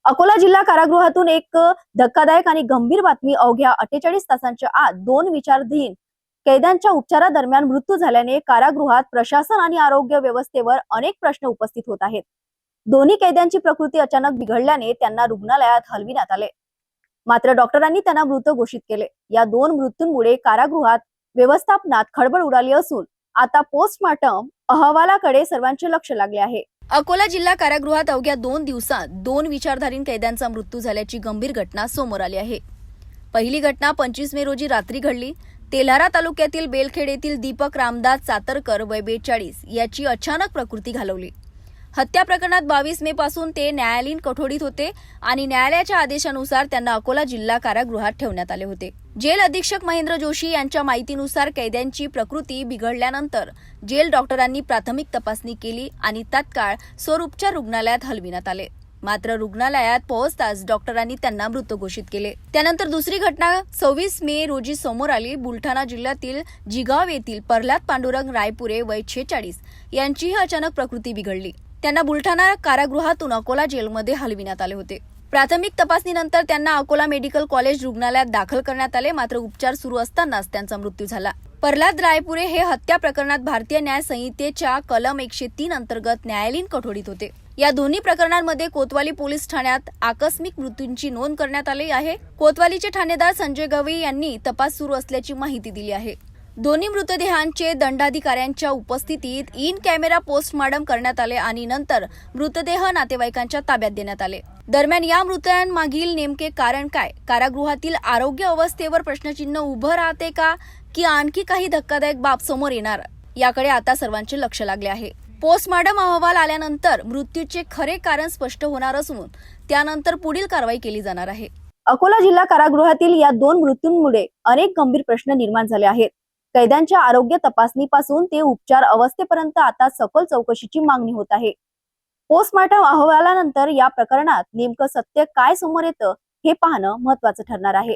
अकोला जिल्हा कारागृहातून एक धक्कादायक आणि गंभीर बातमी. अवघ्या 48 तासांच्या आत दोन विचाराधीन कैद्यांच्या उपचारादरम्यान मृत्यू झाल्याने कारागृहात प्रशासन आणि आरोग्य व्यवस्थेवर अनेक प्रश्न उपस्थित होत आहेत. दोन्ही कैद्यांची प्रकृती अचानक बिघडल्याने त्यांना रुग्णालयात हलविण्यात आले, मात्र डॉक्टरांनी त्यांना मृत घोषित केले. या दोन मृत्यूंमुळे कारागृहात व्यवस्थापनात खळबळ उडाली असून आता पोस्टमॉर्टम अहवालाकडे सर्वांचे लक्ष लागले आहे. अकोला जिल्हा कारागृहात अवघ्या 2 दिवसात 2 विचारधारीन कैद्यांचा मृत्यू झाल्याची गंभीर घटना समोर आली आहे. पहिली घटना 25 मे रोजी रात्री घडली. तेल्हारा तालुक्यातील बेलखेड येथील दीपक रामदास चातरकर वय 42 याची अचानक प्रकृती घालवली. हत्या प्रकरणात 22 मे पासून ते न्यायालयीन कोठडीत होते आणि न्यायालयाच्या आदेशानुसार त्यांना अकोला जिल्हा कारागृहात ठेवण्यात आले होते. जेल अधीक्षक महेंद्र जोशी यांच्या माहितीनुसार कैद्यांची प्रकृती बिघडल्यानंतर जेल डॉक्टरांनी प्राथमिक तपासणी केली आणि तात्काळ स्वरूपच्या रुग्णालयात हलविण्यात आले. मात्र रुग्णालयात पोहोचताच डॉक्टरांनी त्यांना मृत घोषित केले. त्यानंतर दुसरी घटना 26 मे रोजी समोर आली. बुलढाणा जिल्ह्यातील जिगाव येथील प्रल्हाद पांडुरंग रायपुरे वय 46 यांचीही अचानक प्रकृती बिघडली. त्यांना बुलढाणा कारागृहातून अकोला जेलमध्ये हलविण्यात आले होते. प्राथमिक तपासणीनंतर त्यांना अकोला मेडिकल कॉलेज रुग्णालयात दाखल करण्यात आले, मात्र उपचार सुरू असतानाच त्यांचा मृत्यू झाला. प्रल्हाद रायपुरे हे हत्या प्रकरणात भारतीय न्याय संहितेच्या कलम 103 अंतर्गत न्यायालयीन कोठडीत होते. या दोन्ही प्रकरणांमध्ये कोतवाली पोलीस ठाण्यात आकस्मिक मृत्यूंची नोंद करण्यात आली आहे. कोतवालीचे ठाणेदार संजय गवई यांनी तपास सुरू असल्याची माहिती दिली आहे. दोन्ही मृतदेहांचे दंडाधिकाऱ्यांच्या उपस्थितीत इन कॅमेरा पोस्टमॉर्टम करण्यात आले आणि नंतर मृतदेह नातेवाईकांच्या ताब्यात देण्यात आले. दरम्यान या मृत्यूंमागील नेमके कारण काय? कारागृहातील आरोग्य अवस्थेवर प्रश्नचिन्ह उभं राहते का, की आणखी काही धक्कादायक बाब समोर येणार, याकडे आता सर्वांचे लक्ष लागले आहे. पोस्टमॉर्टम अहवाल आल्यानंतर मृत्यूचे खरे कारण स्पष्ट होणार असून त्यानंतर पुढील कारवाई केली जाणार आहे. अकोला जिल्हा कारागृहातील या 2 मृत्यूंमुळे अनेक गंभीर प्रश्न निर्माण झाले आहेत. कैद्यांच्या आरोग्य तपासणीपासून ते उपचार अवस्थेपर्यंत आता सखोल चौकशीची मागणी होत आहे. पोस्टमॉर्टम अहवालानंतर या प्रकरणात नेमकं सत्य काय समोर येतं हे पाहणं महत्त्वाचं ठरणार आहे.